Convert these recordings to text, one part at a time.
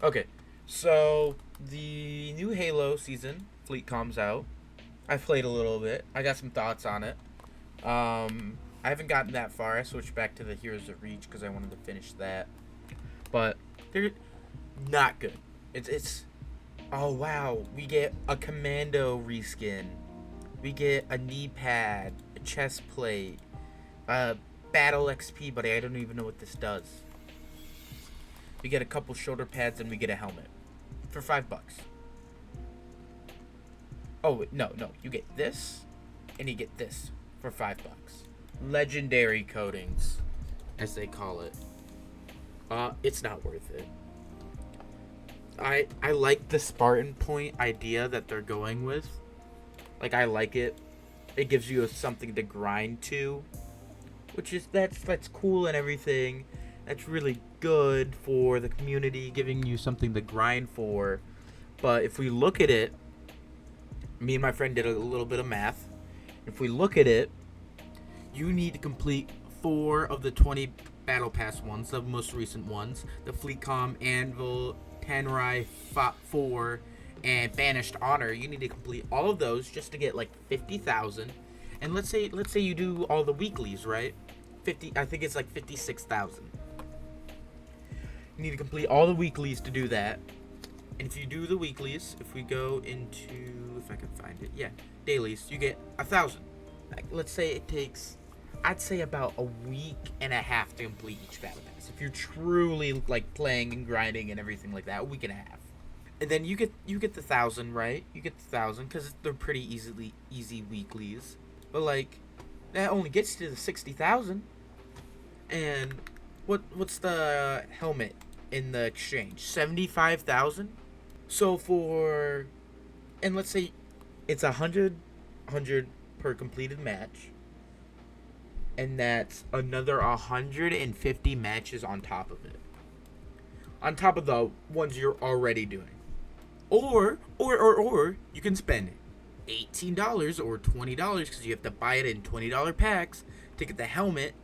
Okay, so the new Halo season, Fleetcom's out. I've played a little bit. I got some thoughts on it. I haven't gotten that far. I switched back to the Heroes of Reach because I wanted to finish that. But they're not good. It's oh wow, we get a commando reskin. We get a knee pad, a chest plate, battle XP, but I don't even know what this does. We get a couple shoulder pads and we get a helmet for $5. Oh no, you get this and you get this for $5. Legendary coatings, as they call it. It's not worth it. I like the Spartan point idea that they're going with. Like, I like it. It gives you something to grind to, which is that's cool and everything. That's really good for the community, giving you something to grind for. But if we look at it, me and my friend did a little bit of math. If we look at it, you need to complete 4 of the 20 Battle Pass ones, the most recent ones. The Fleetcom, Anvil, Tenrai 4, and Banished Honor. You need to complete all of those just to get like 50,000. And let's say you do all the weeklies, right? I think it's like 56,000. You need to complete all the weeklies to do that. And if you do the weeklies, if we go into, if I can find it, yeah, dailies, you get 1,000. Like, let's say it takes, I'd say about a week and a half to complete each battle pass. If you're truly like playing and grinding and everything like that, a week and a half. And then you get the 1,000, right? You get the 1,000 because they're pretty easy weeklies. But like, that only gets you to the 60,000. And what's the helmet in the exchange? 75,000. So and let's say it's 100 per completed match, and that's another 150 matches on top of it, on top of the ones you're already doing. Or you can spend $18 or $20 because you have to buy it in $20 packs to get the helmet,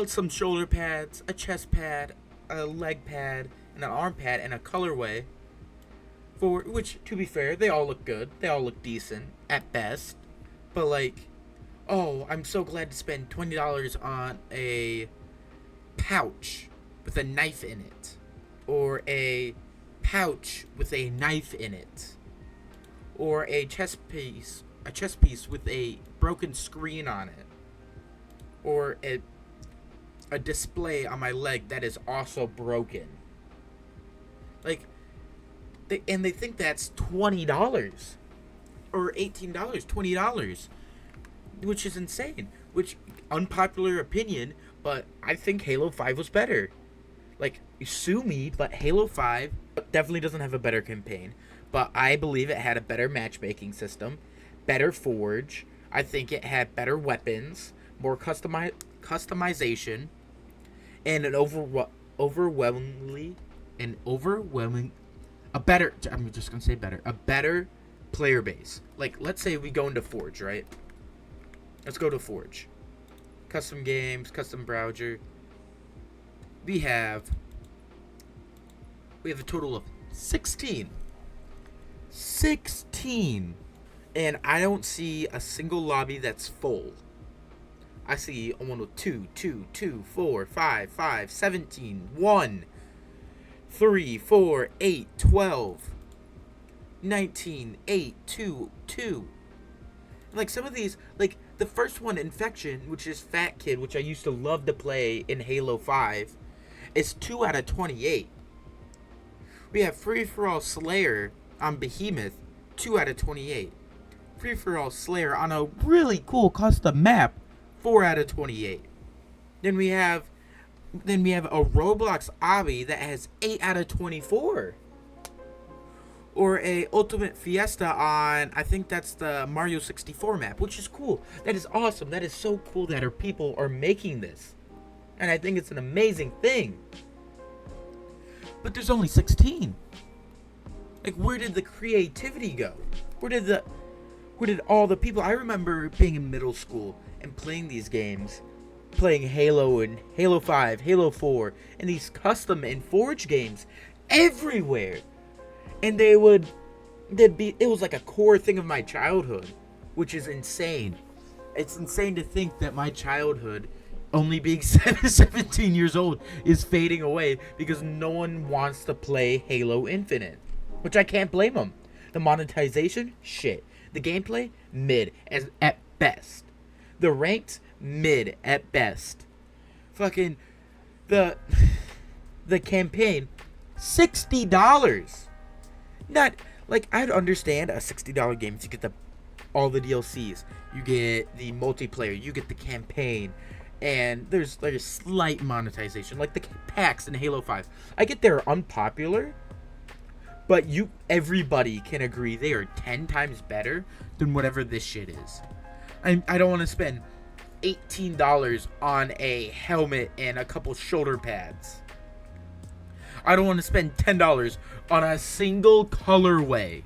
some shoulder pads, a chest pad, a leg pad, and an arm pad, and a colorway. For which, to be fair, they all look good. They all look decent at best. But like, oh, I'm so glad to spend $20 on a pouch with a knife in it, or a pouch with a knife in it, or a chest piece with a broken screen on it, or a display on my leg that is also broken. Like, they think that's $20 or $18, $20, which is insane. Which, unpopular opinion, but I think Halo 5 was better. Like, sue me, but Halo 5 definitely doesn't have a better campaign. But I believe it had a better matchmaking system, better forge. I think it had better weapons, more customization, and a better player base. Like, let's say we go into Forge, right? Let's go to Forge. Custom games, custom browser. We have a total of 16. 16. And I don't see a single lobby that's full. I see one with 2, 4, 5, 5, 17, 1, 3, 4, 8, 12, 19, 8, 2, 2. Like, some of these, like, the first one, Infection, which is Fat Kid, which I used to love to play in Halo 5, is 2 out of 28. We have Free For All Slayer on Behemoth, 2 out of 28. Free For All Slayer on a really cool custom map, 4 out of 28. Then we have a Roblox obby that has 8 out of 24. Or a Ultimate Fiesta on, I think that's the Mario 64 map, which is cool. That is awesome. That is so cool that our people are making this. And I think it's an amazing thing. But there's only 16. Like, where did the creativity go? Where did all the people? I remember being in middle school and playing these games, playing Halo and Halo 5, Halo 4, and these custom and Forge games, everywhere. And it was like a core thing of my childhood, which is insane. It's insane to think that my childhood, only being 17 years old, is fading away because no one wants to play Halo Infinite, which I can't blame them. The monetization, shit. The gameplay, mid at best. The ranked, mid at best. Fucking the campaign, $60. Not like, I'd understand a $60 game if you get all the DLCs, you get the multiplayer, you get the campaign, and there's like a slight monetization, like the packs in Halo 5. I get they're unpopular, but everybody can agree they are 10 times better than whatever this shit is. I don't want to spend $18 on a helmet and a couple shoulder pads. I don't want to spend $10 on a single colorway.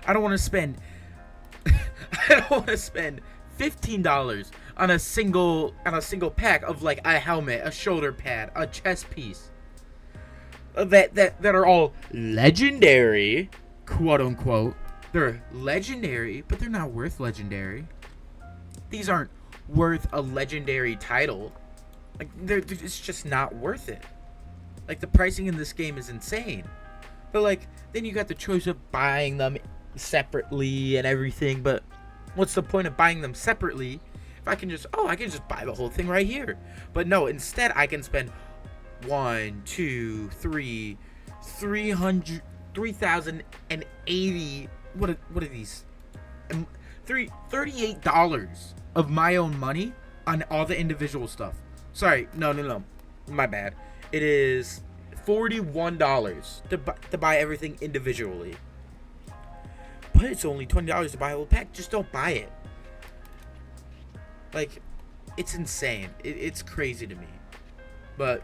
I don't want to spend $15 on a single pack of like a helmet, a shoulder pad, a chest piece. That are all legendary, quote unquote. They're legendary, but they're not worth legendary. These aren't worth a legendary title. Like it's just not worth it. Like, the pricing in this game is insane. But like, then you got the choice of buying them separately and everything, but what's the point of buying them separately if I can just buy the whole thing right here? But no, instead I can spend 3,080, what are these, $38 of my own money on all the individual stuff. Sorry, no, my bad. It is $41 to buy everything individually. But it's only $20 to buy a whole pack. Just don't buy it. Like, it's insane. It's crazy to me. But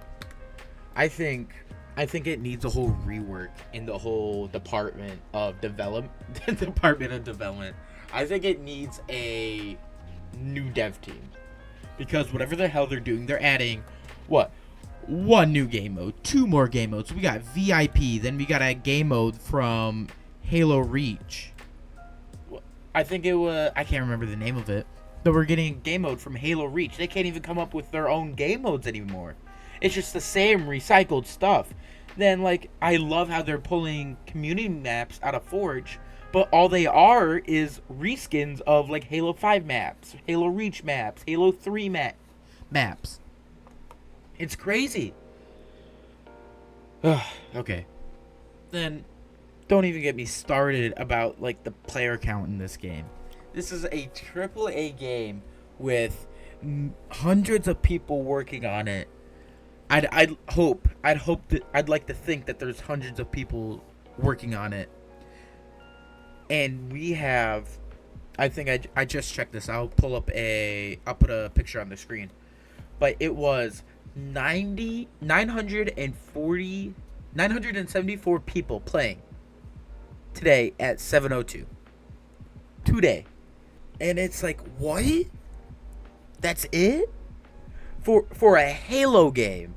I think it needs a whole rework in the whole department of development. I think it needs a new dev team, because whatever the hell they're doing, they're adding what? One new game mode, two more game modes. We got VIP, then we got a game mode from Halo Reach. I think I can't remember the name of it. But we're getting game mode from Halo Reach. They can't even come up with their own game modes anymore. It's just the same recycled stuff. Then, like, I love how they're pulling community maps out of Forge, but all they are is reskins of, like, Halo 5 maps, Halo Reach maps, Halo 3 maps. It's crazy. Okay. Then, don't even get me started about, like, the player count in this game. This is a AAA game with hundreds of people working on it. I'd like to think that there's hundreds of people working on it. And we have, I think I just checked this. I'll put a picture on the screen. But it was 974 people playing today at 7:02. Today. And it's like, what? That's it? For a Halo game.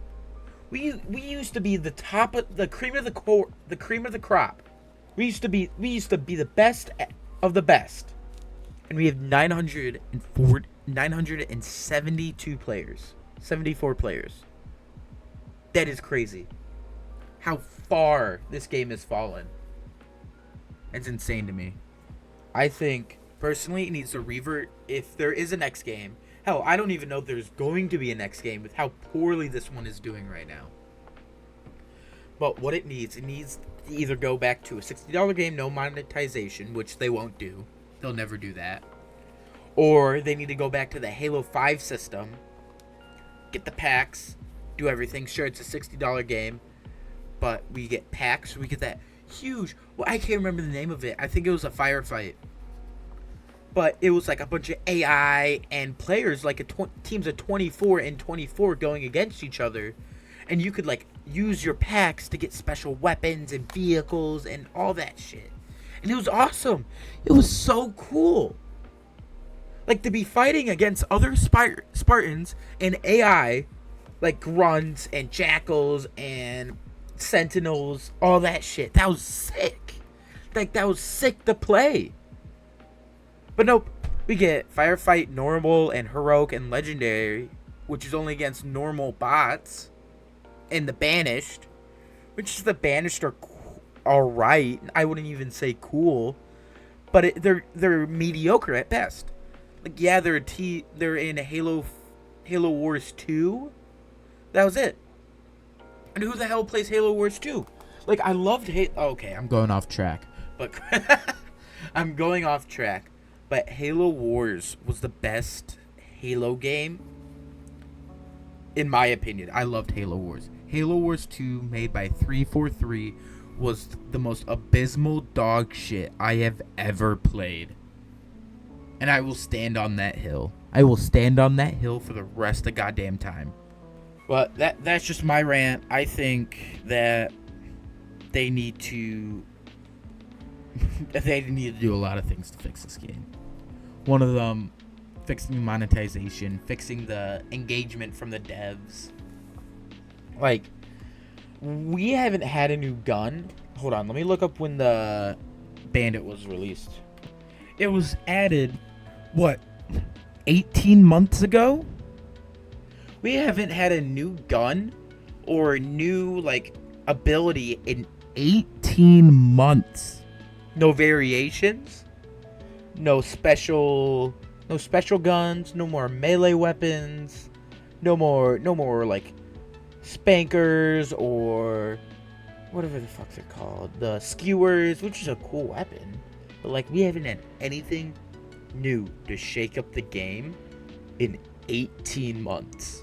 We used to be the top of the cream of the crop. We used to be the best of the best. And we have 972 players. 74 players. That is crazy. How far this game has fallen. It's insane to me. I think, personally, it needs to revert if there is a next game. Hell, I don't even know if there's going to be a next game with how poorly this one is doing right now. But what it needs to either go back to a $60 game, no monetization, which they won't do. They'll never do that. Or they need to go back to the Halo 5 system. Get the packs. Do everything. Sure, it's a $60 game. But we get packs. We get that huge... Well, I can't remember the name of it. I think it was a firefight. But it was like a bunch of AI and players, like teams of 24 and 24 going against each other. And you could, like, use your packs to get special weapons and vehicles and all that shit. And it was awesome. It was so cool. Like, to be fighting against other Spartans and AI, like grunts and jackals and Sentinels, all that shit. That was sick. Like, that was sick to play. But nope, we get Firefight, Normal, and Heroic, and Legendary, which is only against normal bots, and the Banished, which is the Banished are alright. I wouldn't even say cool, but they're mediocre at best. Like, yeah, they're in Halo Wars 2. That was it. And who the hell plays Halo Wars 2? Like, I loved Halo. Okay, I'm going off track. But I'm going off track. But Halo Wars was the best Halo game, in my opinion. I loved Halo Wars. Halo Wars 2, made by 343, was the most abysmal dog shit I have ever played. And I will stand on that hill. I will stand on that hill for the rest of goddamn time. But that's just my rant. I think that they need to do a lot of things to fix this game. One of them, fixing monetization, fixing the engagement from the devs. Like, we haven't had a new gun. Hold on, let me look up when the Bandit was released. It was added, 18 months ago? We haven't had a new gun or a new, ability in 18 months. No variations, no special guns, no more melee weapons, no more spankers or whatever the fuck they're called, the skewers, which is a cool weapon, but we haven't had anything new to shake up the game in 18 months.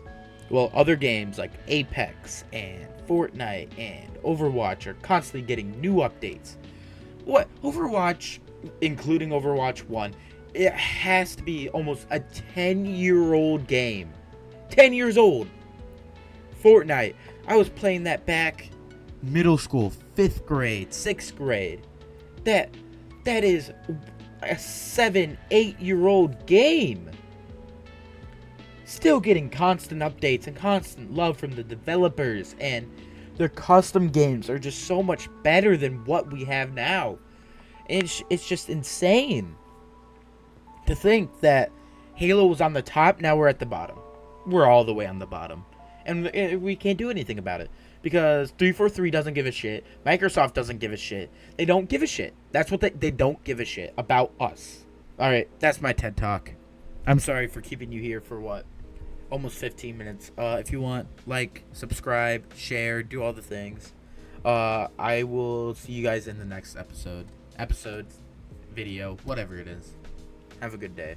Well, other games like Apex and Fortnite and Overwatch are constantly getting new updates. What? Overwatch, including Overwatch 1, it has to be almost a 10-year-old game. 10 years old. Fortnite, I was playing that back middle school, 5th grade, 6th grade. That is a 7-8-year-old game. Still getting constant updates and constant love from the developers, and their custom games are just so much better than what we have now. It's just insane to think that Halo was on the top, now we're at the bottom. We're all the way on the bottom. And we can't do anything about it. Because 343 doesn't give a shit. Microsoft doesn't give a shit. They don't give a shit. That's what they don't give a shit about us. Alright, that's my TED Talk. I'm sorry for keeping you here for almost 15 minutes. If you want, subscribe, share, do all the things. I will see you guys in the next episode, video, whatever it is. Have a good day.